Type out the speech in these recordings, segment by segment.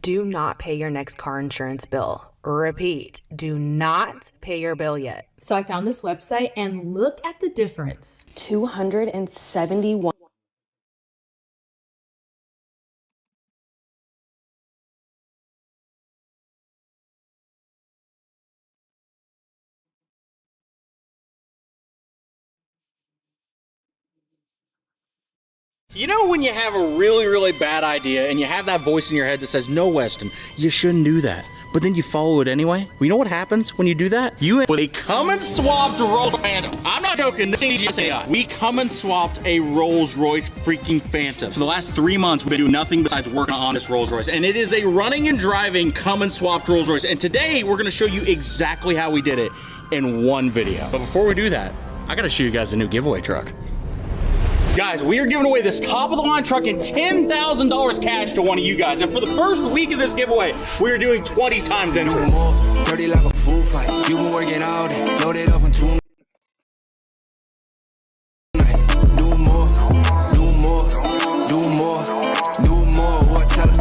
Do not pay your next car insurance bill. Repeat, do not pay your bill yet. So I found this website and look at the difference. 271. You know when you have a really, really bad idea and you have that voice in your head that says, no, Weston, you shouldn't do that. But then you follow it anyway? Well, you know what happens when you do that? You with a Cummins swapped Rolls Phantom. I'm not joking, this ain't just AI. We Cummins swapped a Rolls Royce freaking Phantom. For the last 3 months, we've been doing nothing besides working on this Rolls Royce. And it is a running and driving Cummins swapped Rolls Royce. And today, we're gonna show you exactly how we did it in one video. But before we do that, I gotta show you guys the new giveaway truck. Guys, we are giving away this top-of-the-line truck and $10,000 cash to one of you guys. And for the first week of this giveaway, we are doing 20 times entry. Dirty like a fool fight. You been working all day, loaded up in 2 do more. What tell her?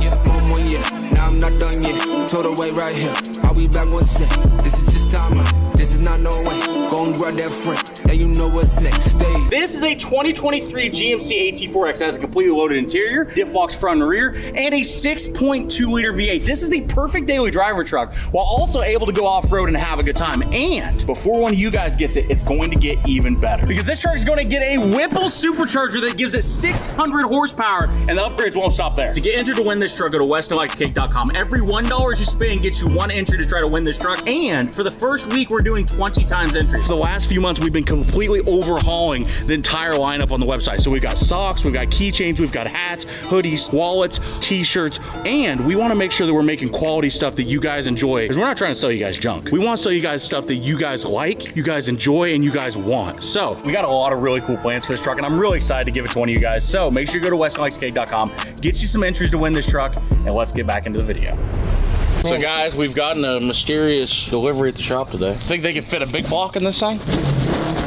1 year. Now I'm not done yet. Total weight right here. I'll be back one sec. This is just time. This is not no way. Go and grab that friend. Now you know what's next. Stay. This is a 2023 GMC AT4X that has a completely loaded interior, diff locks front and rear, and a 6.2 liter V8. This is the perfect daily driver truck while also able to go off-road and have a good time. And before one of you guys gets it, it's going to get even better. Because this truck is going to get a Whipple supercharger that gives it 600 horsepower, and the upgrades won't stop there. To get entered to win this truck, go to westonlikescake.com. Every $1 you spend gets you 1 entry to try to win this truck. And for the first week, we're doing 20 times entries. For the last few months, we've been completely overhauling the entire lineup on the website. So we've got socks, we've got keychains, we've got hats, hoodies, wallets, t-shirts, and we want to make sure that we're making quality stuff that you guys enjoy, because we're not trying to sell you guys junk. We want to sell you guys stuff that you guys like, you guys enjoy, and you guys want. So we got a lot of really cool plans for this truck, and I'm really excited to give it to one of you guys. So make sure you go to westonlikescake.com, get you some entries to win this truck, and let's get back into the video. So guys, we've gotten a mysterious delivery at the shop today. Think they can fit a big block in this thing?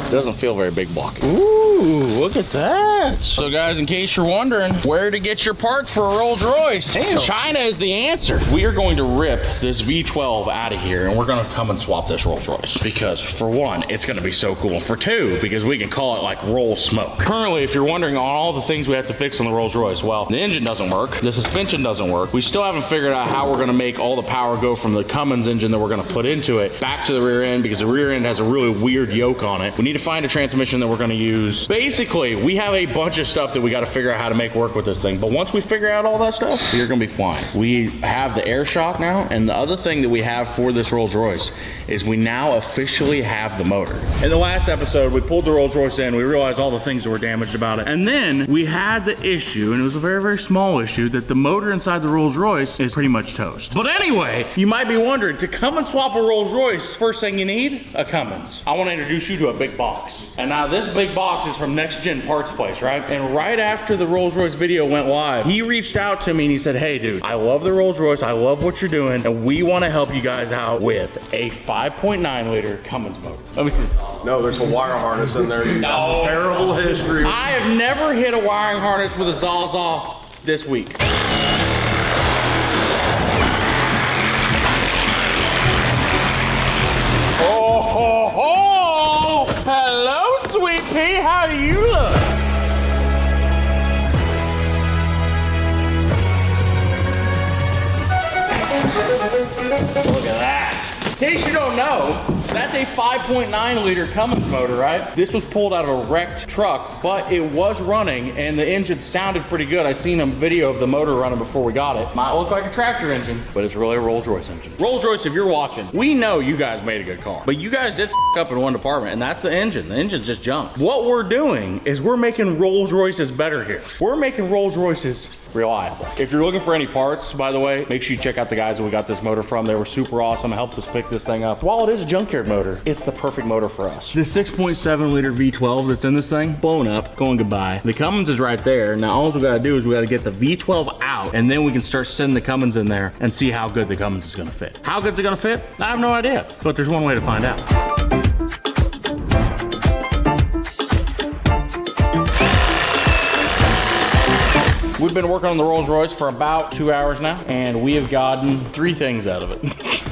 Doesn't feel very big blocky. Ooh, look at that. So guys, in case you're wondering where to get your parts for a Rolls Royce, China is the answer. We are going to rip this V12 out of here and we're gonna come and swap this Rolls Royce. Because for one, it's gonna be so cool. And for two, because we can call it like roll smoke. Currently, if you're wondering on all the things we have to fix on the Rolls Royce, well, the engine doesn't work, the suspension doesn't work. We still haven't figured out how we're gonna make all the power go from the Cummins engine that we're gonna put into it back to the rear end, because the rear end has a really weird yoke on it. We need to find a transmission that we're going to use. Basically, we have a bunch of stuff that we got to figure out how to make work with this thing. But once we figure out all that stuff, you're going to be flying. We have the air shock now, and the other thing that we have for this Rolls Royce is we now officially have the motor. In the last episode, we pulled the Rolls Royce in, we realized all the things that were damaged about it, and then we had the issue, and it was a very, very small issue, that the motor inside the Rolls Royce is pretty much toast. But anyway, you might be wondering, to come and swap a Rolls Royce, first thing you need, a Cummins. I want to introduce you to a big box. And now this big box is from Next Gen Parts Place, right? And right after the Rolls Royce video went live, he reached out to me and he said, hey dude, I love the Rolls Royce, I love what you're doing, and we want to help you guys out with a 5.9 liter Cummins motor. Let me see. No, there's a wire harness in there. No. Terrible history. I have never hit a wiring harness with a Zawzaw this week. Oh, ho, ho. Hello, sweet pea. How do you look? Look at that. In case you don't know, that's a 5.9 liter Cummins motor, right? This was pulled out of a wrecked truck, but it was running and the engine sounded pretty good. I seen a video of the motor running before we got it. Might look like a tractor engine, but it's really a Rolls Royce engine. Rolls Royce, if you're watching, we know you guys made a good car, but you guys did up in one department, and that's the engine. The engine's just junk. What we're doing is we're making Rolls Royces better here. We're making Rolls Royces reliable. If you're looking for any parts, by the way, make sure you check out the guys that we got this motor from. They were super awesome, helped us pick this thing up. While it is a junkyard motor, it's the perfect motor for us. This 6.7 liter V12 that's in this thing, blown up, going goodbye. The Cummins is right there. Now all we gotta do is we gotta get the V12 out, and then we can start sending the Cummins in there and see how good the Cummins is gonna fit. How good's it gonna fit? I have no idea, but there's one way to find out. We've been working on the Rolls Royce for about 2 hours now, and we have gotten 3 things out of it.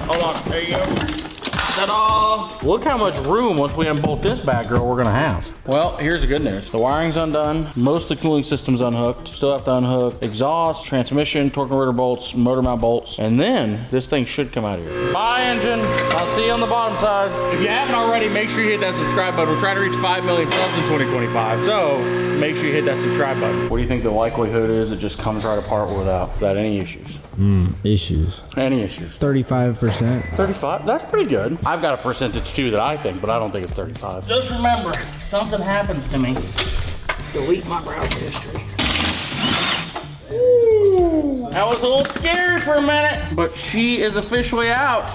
Hold on, there you go. Ta-da! Look how much room once we unbolt this bad girl we're gonna have. Well, here's the good news. The wiring's undone, most of the cooling system's unhooked, still have to unhook exhaust, transmission, torque converter bolts, motor mount bolts, and then this thing should come out of here. Bye, engine. I'll see you on the bottom side. If you haven't already, make sure you hit that subscribe button. We're trying to reach 5 million subs in 2025, so make sure you hit that subscribe button. What do you think the likelihood is it just comes right apart without any issues? Issues. Any issues? 35%. 35? That's pretty good. I've got a percentage too that I think, but I don't think it's 35. Just remember, if something happens to me, delete my browser history. Ooh, that was a little scary for a minute, but she is officially out.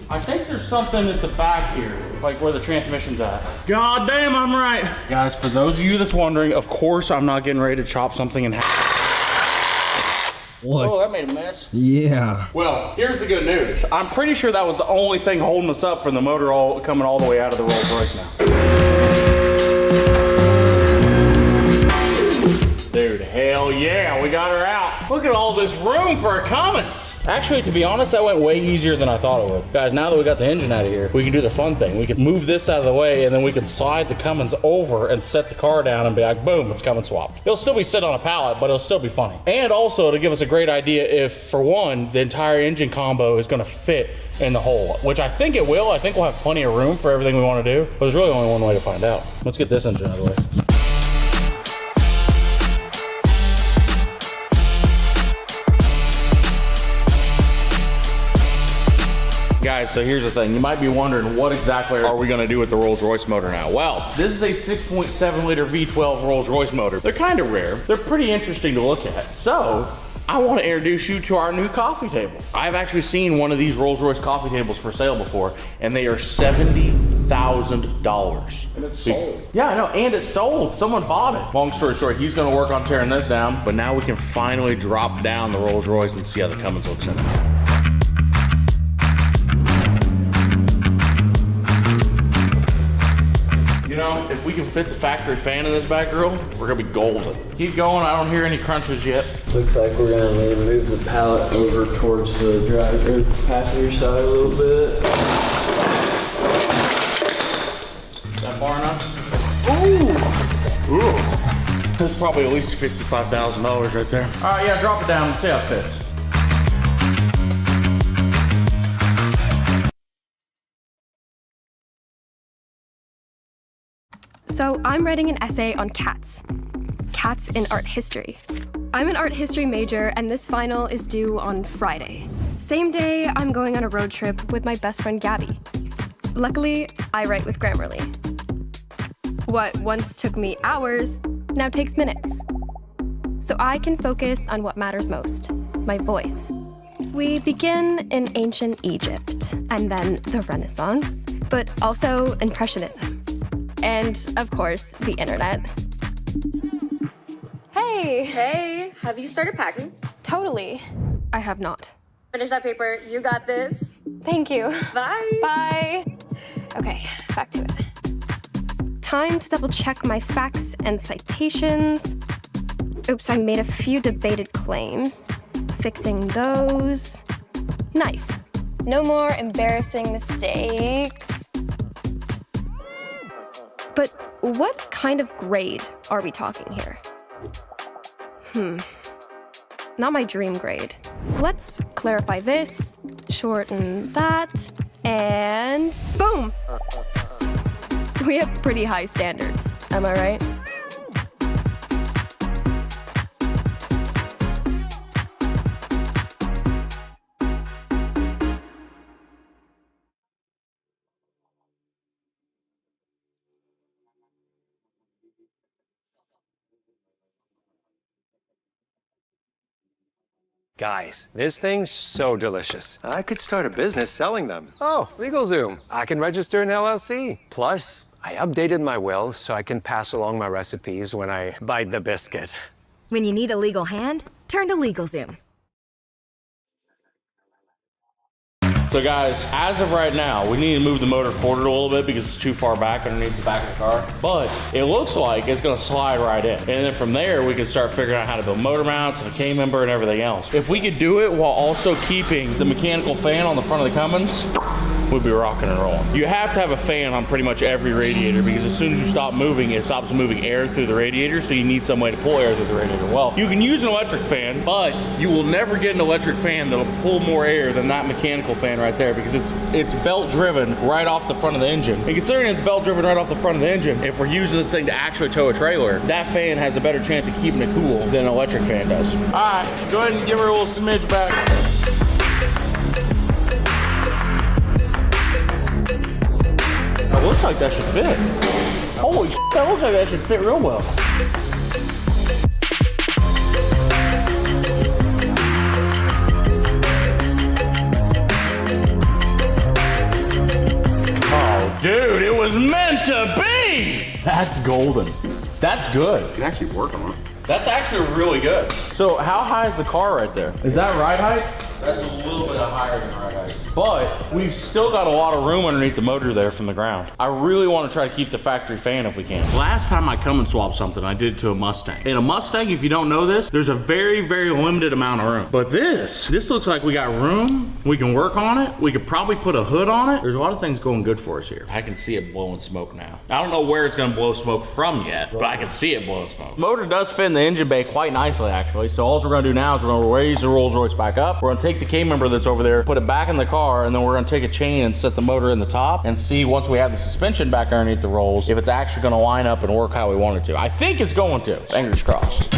I think there's something at the back here, like where the transmission's at. God damn, I'm right. Guys, for those of you that's wondering, of course I'm not getting ready to chop something in half. What? Oh, that made a mess. Yeah. Well, here's the good news. I'm pretty sure that was the only thing holding us up from the motor coming all the way out of the Rolls Royce now. Dude, hell yeah, we got her out. Look at all this room for her comments. Actually, to be honest, that went way easier than I thought it would. Guys, now that we got the engine out of here, we can do the fun thing. We can move this out of the way, and then we can slide the Cummins over and set the car down and be like, boom, it's Cummins swapped. It'll still be sitting on a pallet, but it'll still be funny. And also to give us a great idea if, for one, the entire engine combo is gonna fit in the hole, which I think it will. I think we'll have plenty of room for everything we wanna do, but there's really only one way to find out. Let's get this engine out of the way. Guys, so here's the thing. You might be wondering, what exactly are we gonna do with the Rolls Royce motor now? Well, this is a 6.7 liter V12 Rolls Royce motor. They're kind of rare. They're pretty interesting to look at. So, I wanna introduce you to our new coffee table. I've actually seen one of these Rolls Royce coffee tables for sale before, and they are $70,000. And it's sold. Yeah, I know, and it's sold. Someone bought it. Long story short, he's gonna work on tearing this down, but now we can finally drop down the Rolls Royce and see how the Cummins looks in it. You know, if we can fit the factory fan in this back grill, we're gonna be golden. Keep going, I don't hear any crunches yet. Looks like we're gonna need to move the pallet over towards the driver passenger side a little bit. Is that far enough? Ooh! Ooh! That's probably at least $55,000 right there. All right, yeah, drop it down and see how it fits. So I'm writing an essay on cats. Cats in art history. I'm an art history major, and this final is due on Friday. Same day, I'm going on a road trip with my best friend Gabby. Luckily, I write with Grammarly. What once took me hours now takes minutes. So I can focus on what matters most, my voice. We begin in ancient Egypt, and then the Renaissance, but also Impressionism. And, of course, the internet. Hey! Hey, have you started packing? Totally. I have not. Finish that paper. You got this. Thank you. Bye. Bye. Okay, back to it. Time to double check my facts and citations. Oops, I made a few debated claims. Fixing those. Nice. No more embarrassing mistakes. But what kind of grade are we talking here? Not my dream grade. Let's clarify this, shorten that, and boom! We have pretty high standards, am I right? Guys, this thing's so delicious. I could start a business selling them. Oh, LegalZoom. I can register an LLC. Plus, I updated my will so I can pass along my recipes when I bite the biscuit. When you need a legal hand, turn to LegalZoom. So guys, as of right now, we need to move the motor forward a little bit because it's too far back underneath the back of the car. But it looks like it's gonna slide right in. And then from there, we can start figuring out how to build motor mounts and a K-member and everything else. If we could do it while also keeping the mechanical fan on the front of the Cummins, we'd be rocking and rolling. You have to have a fan on pretty much every radiator because as soon as you stop moving, it stops moving air through the radiator, so you need some way to pull air through the radiator. Well, you can use an electric fan, but you will never get an electric fan that'll pull more air than that mechanical fan right there because it's belt driven right off the front of the engine. And considering it's belt driven right off the front of the engine, if we're using this thing to actually tow a trailer, that fan has a better chance of keeping it cool than an electric fan does. All right, go ahead and give her a little smidge back. It looks like that should fit. Holy shit, that looks like that should fit real well. Oh, dude, it was meant to be! That's golden. That's good. You can actually work on it. That's actually really good. So how high is the car right there? Is that ride height? That's a little bit higher than ride height. But we've still got a lot of room underneath the motor there from the ground. I really want to try to keep the factory fan if we can. Last time I come and swap something, I did to a Mustang. In a Mustang, if you don't know this, there's a very, very limited amount of room. But this looks like we got room. We can work on it. We could probably put a hood on it. There's a lot of things going good for us here. I can see it blowing smoke now. I don't know where it's gonna blow smoke from yet, but I can see it blowing smoke. Motor does fit in the engine bay quite nicely, actually. So all we're gonna do now is we're gonna raise the Rolls Royce back up. We're gonna take the K-member that's over there, put it back in the car, and then we're gonna take a chain and set the motor in the top and see once we have the suspension back underneath the rolls, if it's actually gonna line up and work how we want it to. I think it's going to, fingers crossed.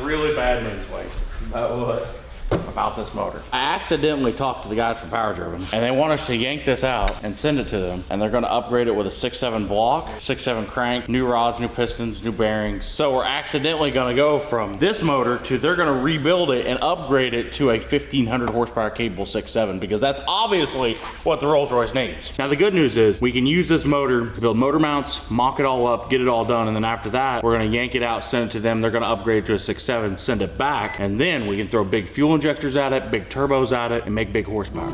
Really bad news, Wade. About what? About this motor. I accidentally talked to the guys from Power Driven, and they want us to yank this out and send it to them, and they're gonna upgrade it with a 6.7 block, 6.7 crank, new rods, new pistons, new bearings. So we're accidentally gonna go from this motor to they're gonna rebuild it and upgrade it to a 1,500 horsepower capable 6.7 because that's obviously what the Rolls Royce needs. Now the good news is we can use this motor to build motor mounts, mock it all up, get it all done, and then after that, we're gonna yank it out, send it to them, they're gonna upgrade it to a 6.7, send it back, and then we can throw big fuel injectors at it, big turbos at it, and make big horsepower.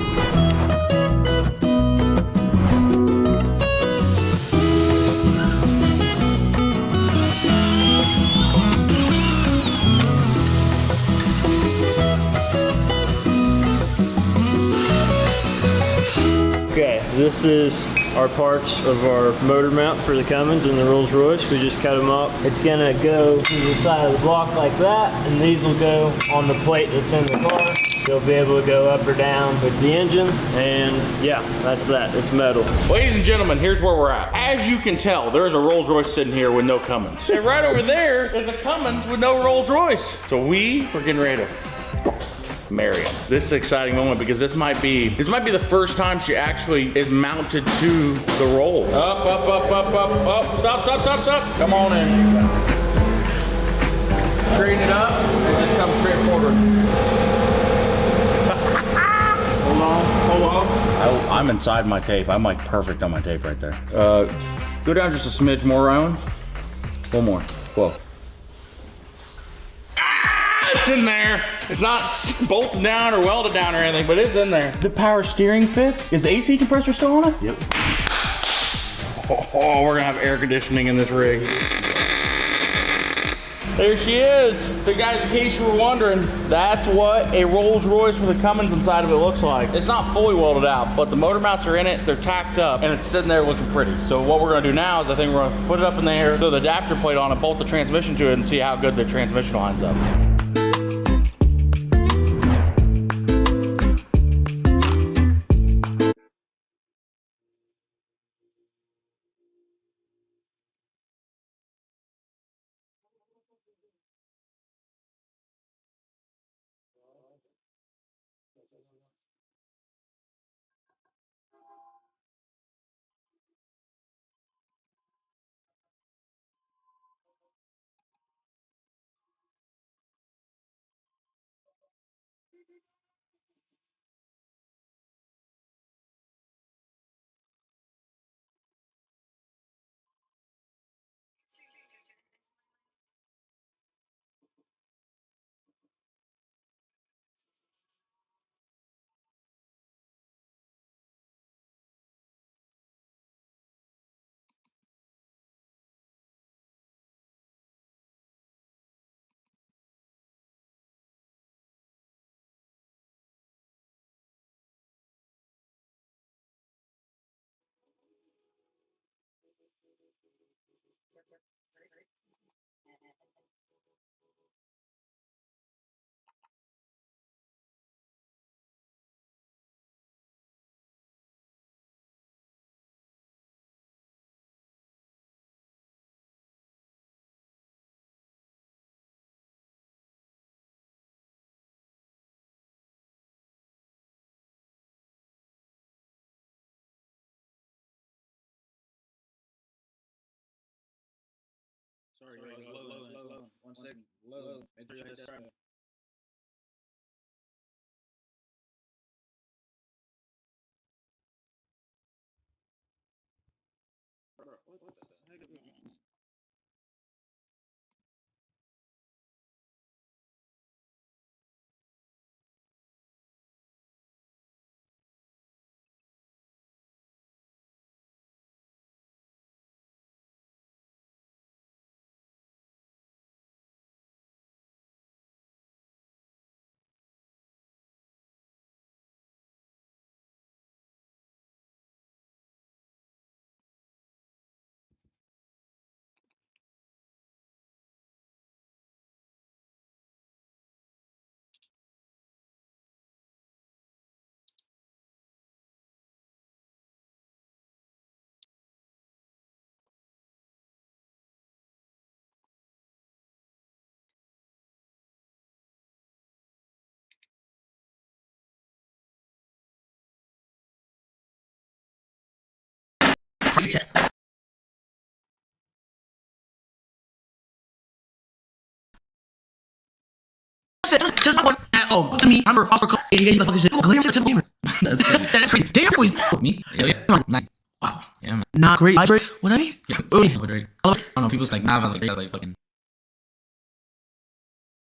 Okay, this is our parts of our motor mount for the Cummins and the Rolls Royce. We just cut them up. It's gonna go to the side of the block like that, and these will go on the plate that's in the car. They'll be able to go up or down with the engine, and yeah, that's that. It's metal. Ladies and gentlemen, here's where we're at. As you can tell, there's a Rolls Royce sitting here with no Cummins. And right over there is a Cummins with no Rolls Royce. So we're getting ready to marry him. This is an exciting moment because this might be the first time she actually is mounted to the rolls. Up, up, up, up, up, up. Stop, stop, stop, stop. Come on in. Straighten it up and just come straight forward. Hold on, hold on. I'm inside my tape. I'm like perfect on my tape right there. Go down just a smidge more, Ryan. One more. Whoa. It's in there. It's not bolted down or welded down or anything, but it's in there. The power steering fits. Is the AC compressor still on it? Yep. Oh, we're gonna have air conditioning in this rig. There she is. So guys, in case you were wondering, that's what a Rolls Royce with a Cummins inside of it looks like. It's not fully welded out, but the motor mounts are in it, they're tacked up, and it's sitting there looking pretty. So what we're gonna do now is I think we're gonna put it up in the air, throw the adapter plate on it, bolt the transmission to it, and see how good the transmission lines up. Sorry, low. 1 second. Low. Make sure that's right. Bro, what the heck is going on? Just one at home. To me, I'm a foster. You get the fucking shit. Oh, Glenn, I'm a gamer. That's crazy. Damn, always me. Yeah. Wow. Yeah, man. Not great. What I mean? Yeah. I don't know. People's like, nah, like fucking.